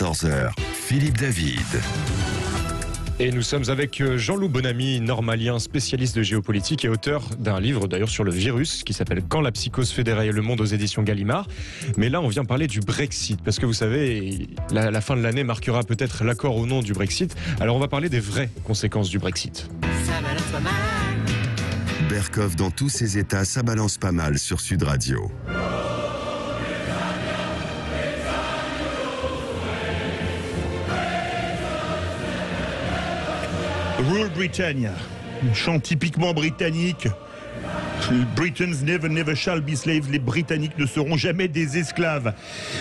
14 heures, Philippe David. Et nous sommes avec Jean-Loup Bonamy, normalien, spécialiste de géopolitique et auteur d'un livre d'ailleurs sur le virus qui s'appelle « Quand la psychose fait dérailler le monde » aux éditions Gallimard. Mais là, on vient parler du Brexit parce que vous savez, la fin de l'année marquera peut-être l'accord ou non du Brexit. Alors on va parler des vraies conséquences du Brexit. Berkoff dans tous ses états, ça balance pas mal sur Sud Radio. Rule Britannia, un chant typiquement britannique. Britons never shall be slaves. Les Britanniques ne seront jamais des esclaves.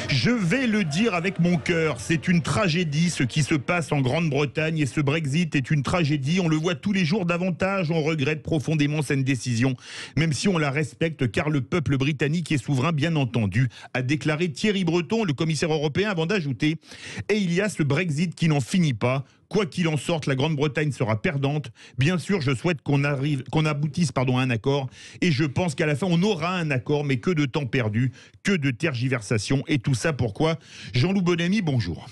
Je vais le dire avec mon cœur, c'est une tragédie ce qui se passe en Grande-Bretagne et ce Brexit est une tragédie. On le voit tous les jours davantage, on regrette profondément cette décision, même si on la respecte car le peuple britannique est souverain, bien entendu, a déclaré Thierry Breton, le commissaire européen, avant d'ajouter « Et il y a ce Brexit qui n'en finit pas ». Quoi qu'il en sorte, la Grande-Bretagne sera perdante. Bien sûr, je souhaite qu'on aboutisse à un accord. Et je pense qu'à la fin, on aura un accord, mais que de temps perdu, que de tergiversations. Et tout ça pourquoi? Jean-Loup Bonamy, bonjour.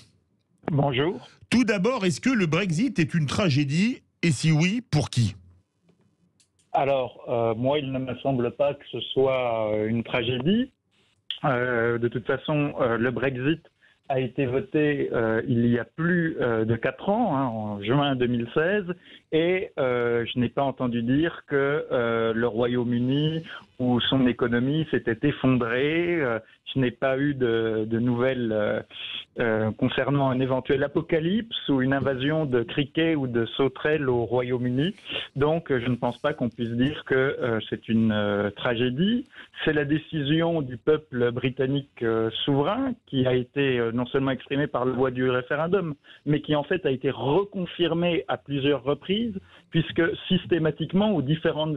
Bonjour. Tout d'abord, est-ce que le Brexit est une tragédie? Et si oui, pour qui? Alors, moi, il ne me semble pas que ce soit une tragédie. De toute façon, le Brexit a été voté il y a plus de 4 ans, en juin 2016, et je n'ai pas entendu dire que le Royaume-Uni ou son économie s'était effondrée. Je n'ai pas eu de nouvelles concernant un éventuel apocalypse ou une invasion de criquets ou de sauterelles au Royaume-Uni. Donc, je ne pense pas qu'on puisse dire que c'est une tragédie. C'est la décision du peuple britannique souverain qui a été non seulement exprimée par la voie du référendum, mais qui en fait a été reconfirmée à plusieurs reprises, puisque systématiquement, aux différentes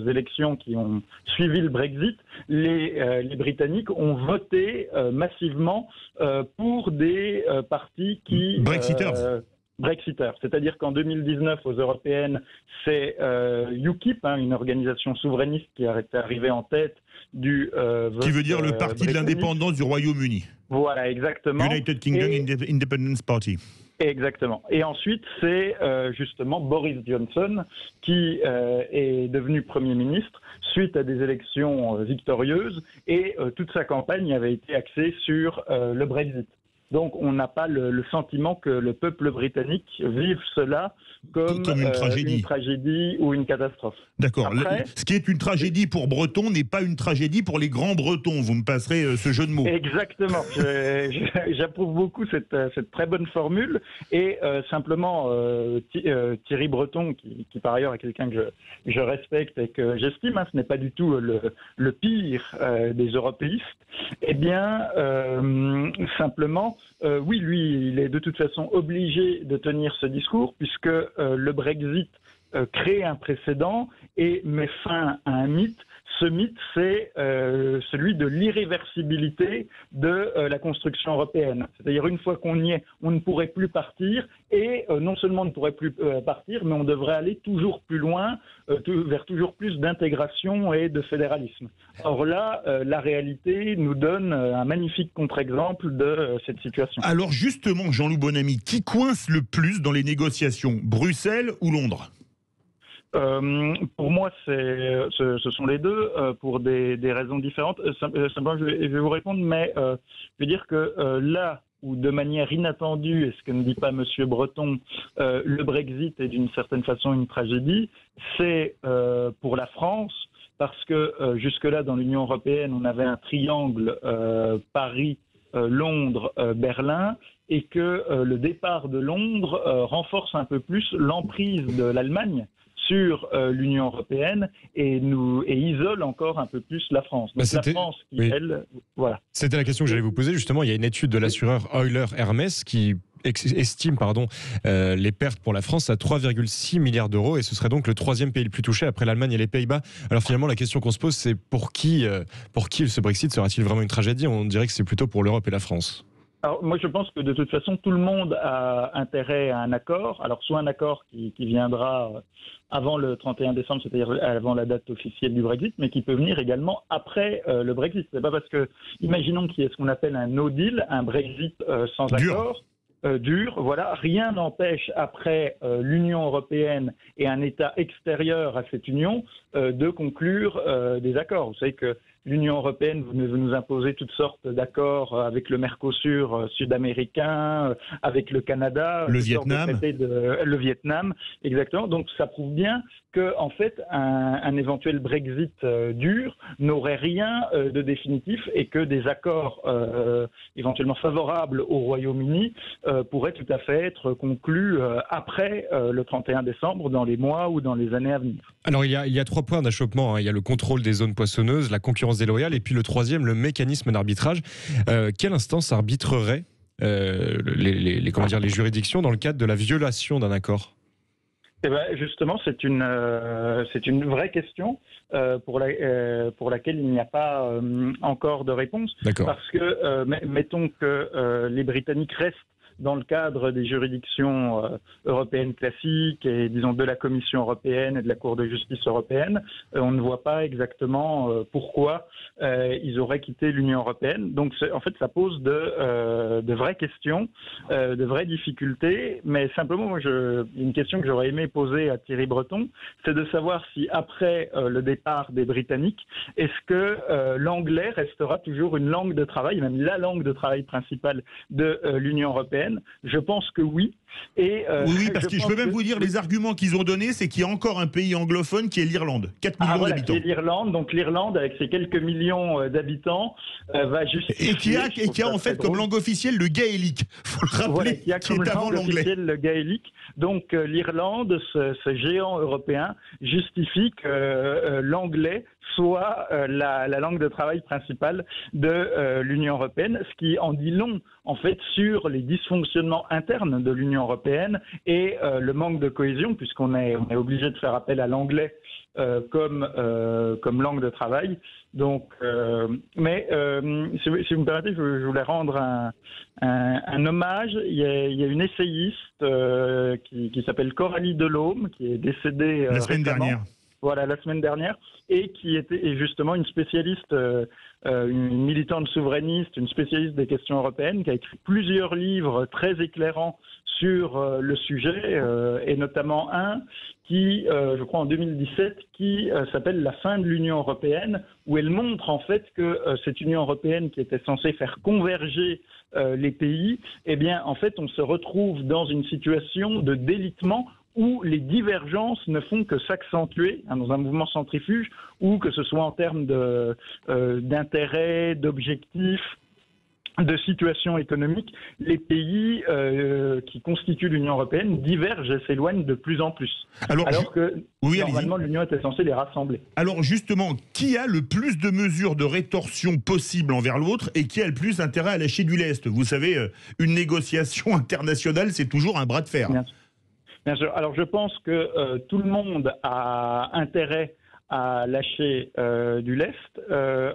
élections qui ont suivi le Brexit, les Britanniques ont voté massivement pour des partis qui... Brexiters. C'est-à-dire qu'en 2019, aux européennes, c'est UKIP, une organisation souverainiste qui est arrivée en tête du vote. Qui veut dire le Parti de l'indépendance du Royaume-Uni. Voilà, exactement. United Kingdom Independence Party. Exactement. Et ensuite, c'est justement Boris Johnson qui est devenu Premier ministre suite à des élections victorieuses et toute sa campagne avait été axée sur le Brexit. Donc on n'a pas le sentiment que le peuple britannique vive cela comme une tragédie ou une catastrophe. D'accord. Ce qui est une tragédie pour Breton n'est pas une tragédie pour les grands Bretons. Vous me passerez ce jeu de mots. Exactement. J'approuve beaucoup cette très bonne formule. Et simplement, Thierry Breton, qui par ailleurs est quelqu'un que je respecte et que j'estime, ce n'est pas du tout le pire des européistes, eh bien, simplement, oui, lui, il est de toute façon obligé de tenir ce discours puisque le Brexit crée un précédent et met fin à un mythe. Ce mythe, c'est celui de l'irréversibilité de la construction européenne. C'est-à-dire, une fois qu'on y est, on ne pourrait plus partir. Et non seulement on ne pourrait plus partir, mais on devrait aller toujours plus loin, vers toujours plus d'intégration et de fédéralisme. Or là, la réalité nous donne un magnifique contre-exemple de cette situation. Alors justement, Jean-Loup Bonamy, qui coince le plus dans les négociations, Bruxelles ou Londres ? Pour moi, ce sont les deux, pour des raisons différentes. Simplement, je vais vous répondre, mais je veux dire que là où, de manière inattendue, et ce que ne dit pas M. Breton, le Brexit est d'une certaine façon une tragédie, c'est pour la France, parce que jusque-là, dans l'Union européenne, on avait un triangle Paris, Londres, Berlin, et que le départ de Londres renforce un peu plus l'emprise de l'Allemagne sur l'Union européenne et isole encore un peu plus la France. Donc la France qui, elle, voilà. C'était la question que j'allais vous poser, justement. Il y a une étude de l'assureur Euler Hermès qui estime les pertes pour la France à 3,6 milliards d'euros et ce serait donc le 3e pays le plus touché après l'Allemagne et les Pays-Bas. Alors finalement, la question qu'on se pose, c'est pour qui ce Brexit sera-t-il vraiment une tragédie? On dirait que c'est plutôt pour l'Europe et la France. Alors, moi, je pense que de toute façon, tout le monde a intérêt à un accord. Alors, soit un accord qui viendra avant le 31 décembre, c'est-à-dire avant la date officielle du Brexit, mais qui peut venir également après le Brexit. C'est pas parce que, imaginons qu'il y ait ce qu'on appelle un no deal, un Brexit sans accord. dur. Voilà, rien n'empêche après l'Union européenne et un État extérieur à cette union de conclure des accords. Vous savez que l'Union européenne veut nous imposer toutes sortes d'accords avec le Mercosur sud-américain, avec le Canada, le Vietnam. Le Vietnam, exactement. Donc ça prouve bien que en fait un éventuel Brexit dur n'aurait rien de définitif et que des accords éventuellement favorables au Royaume-Uni pourraient tout à fait être conclus après le 31 décembre, dans les mois ou dans les années à venir. Alors il y a 3 points d'achoppement, hein. Il y a le contrôle des zones poissonneuses, la concurrence déloyale et puis le troisième, le mécanisme d'arbitrage. Quelle instance arbitrerait les juridictions dans le cadre de la violation d'un accord ? Eh ben, justement, c'est une vraie question pour laquelle il n'y a pas encore de réponse. D'accord. Parce que, mettons que les Britanniques restent dans le cadre des juridictions européennes classiques et, disons, de la Commission européenne et de la Cour de justice européenne, on ne voit pas exactement pourquoi ils auraient quitté l'Union européenne. Donc, en fait, ça pose de vraies questions, de vraies difficultés. Mais simplement, moi, une question que j'aurais aimé poser à Thierry Breton, c'est de savoir si, après le départ des Britanniques, est-ce que l'anglais restera toujours une langue de travail, même la langue de travail principale de l'Union européenne? Je pense que oui. Et, oui, parce que je peux même vous dire, les arguments qu'ils ont donnés, c'est qu'il y a encore un pays anglophone qui est l'Irlande, 4 millions d'habitants. Qui est l'Irlande, donc l'Irlande, avec ses quelques millions d'habitants, va justifier... Et qui a en fait comme langue officielle le gaélique, il faut le rappeler, voilà, qui est avant l'anglais. Le gaélique. Donc l'Irlande, ce géant européen, justifie que l'anglais soit la langue de travail principale de l'Union européenne, ce qui en dit long, en fait, sur les dysfonctionnements internes de l'Union européenne et le manque de cohésion, puisqu'on est obligé de faire appel à l'anglais comme langue de travail. Donc, si vous me permettez, je voulais rendre un hommage. Il y a une essayiste qui s'appelle Coralie Delhomme, qui est décédée la semaine récemment. dernière. Voilà, la semaine dernière, et qui était justement une spécialiste, une militante souverainiste, une spécialiste des questions européennes, qui a écrit plusieurs livres très éclairants sur le sujet, et notamment un qui, je crois en 2017, qui s'appelle « La fin de l'Union européenne », où elle montre en fait que cette Union européenne qui était censée faire converger les pays, eh bien en fait on se retrouve dans une situation de délitement où les divergences ne font que s'accentuer dans un mouvement centrifuge, ou que ce soit en termes d'intérêts, d'objectifs, de situation économique, les pays qui constituent l'Union européenne divergent et s'éloignent de plus en plus. Alors que normalement l'Union était censée les rassembler. Alors justement, qui a le plus de mesures de rétorsion possibles envers l'autre et qui a le plus intérêt à lâcher du lest? Vous savez, une négociation internationale, c'est toujours un bras de fer. Bien sûr. Alors je pense que tout le monde a intérêt à lâcher du lest.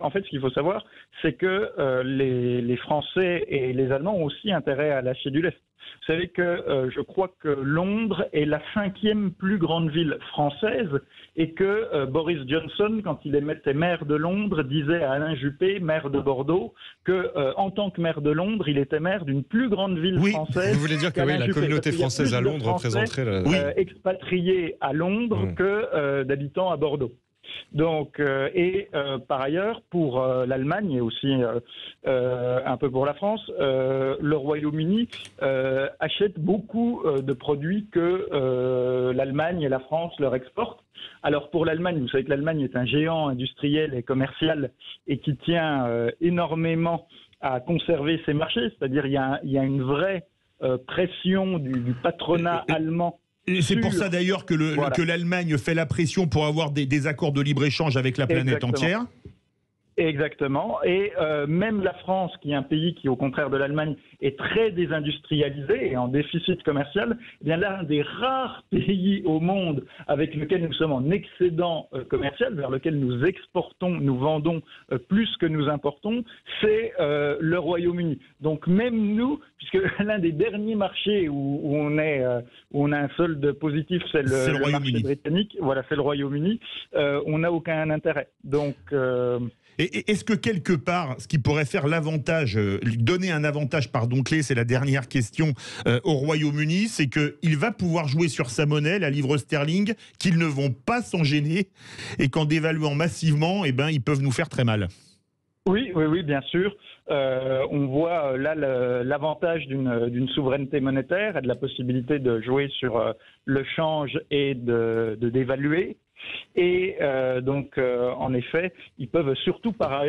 En fait, ce qu'il faut savoir, c'est que les Français et les Allemands ont aussi intérêt à lâcher du lest. Vous savez que je crois que Londres est la 5e plus grande ville française et que Boris Johnson, quand il était maire de Londres, disait à Alain Juppé, maire de Bordeaux, que en tant que maire de Londres, il était maire d'une plus grande ville française. Vous voulez dire que la communauté française à Londres représenterait expatriés à Londres que d'habitants à Bordeaux. Donc, par ailleurs, pour l'Allemagne et aussi un peu pour la France, le Royaume-Uni achète beaucoup de produits que l'Allemagne et la France leur exportent. Alors pour l'Allemagne, vous savez que l'Allemagne est un géant industriel et commercial et qui tient énormément à conserver ses marchés, c'est-à-dire il y a une vraie pression du patronat allemand. C'est pour ça d'ailleurs que l'Allemagne fait la pression pour avoir des accords de libre-échange avec la planète entière. Exactement. Et même la France, qui est un pays qui, au contraire de l'Allemagne, est très désindustrialisé et en déficit commercial, eh bien l'un des rares pays au monde avec lequel nous sommes en excédent commercial, vers lequel nous exportons, nous vendons plus que nous importons, c'est le Royaume-Uni. Donc même nous, puisque l'un des derniers marchés où on a un solde positif, c'est le marché britannique, voilà, c'est le Royaume-Uni, on n'a aucun intérêt. Donc Et est-ce que quelque part, ce qui pourrait faire l'avantage, donner un avantage, clé, c'est la dernière question, au Royaume-Uni, c'est qu'il va pouvoir jouer sur sa monnaie, la livre sterling, qu'ils ne vont pas s'en gêner, et qu'en dévaluant massivement, eh ben, ils peuvent nous faire très mal. Oui, bien sûr. On voit là l'avantage d'une souveraineté monétaire et de la possibilité de jouer sur le change et de d'évaluer. Et en effet, ils peuvent surtout par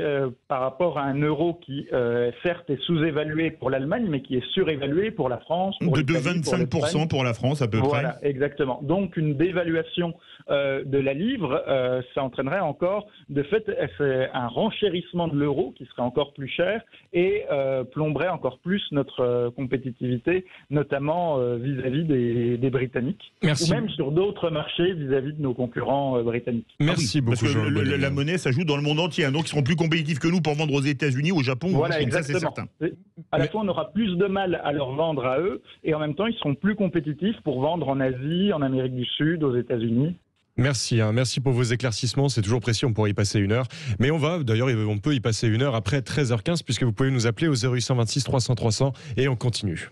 rapport à un euro qui, certes, est sous-évalué pour l'Allemagne, mais qui est surévalué pour la France. Pour de 25% pour la France, à peu près. Voilà, exactement. Donc, une dévaluation de la livre, ça entraînerait encore, de fait, un renchérissement de l'euro qui serait encore plus cher et plomberait encore plus notre compétitivité, notamment vis-à-vis des Britanniques. Merci. Ou même sur d'autres marchés vis-à-vis de nos concurrents britanniques. Merci beaucoup, parce que Jean-Loup Bonamy. la monnaie, ça joue dans le monde entier, hein, donc ils seront plus compétitifs que nous pour vendre aux États-Unis, au Japon, voilà, exactement. ça c'est certain. À la fois, on aura plus de mal à leur vendre à eux, et en même temps, ils seront plus compétitifs pour vendre en Asie, en Amérique du Sud, aux États-Unis. Merci, merci pour vos éclaircissements, c'est toujours précis, on pourrait y passer 1 heure. Mais on peut y passer 1 heure après 13h15, puisque vous pouvez nous appeler au 0826 300 300 et on continue.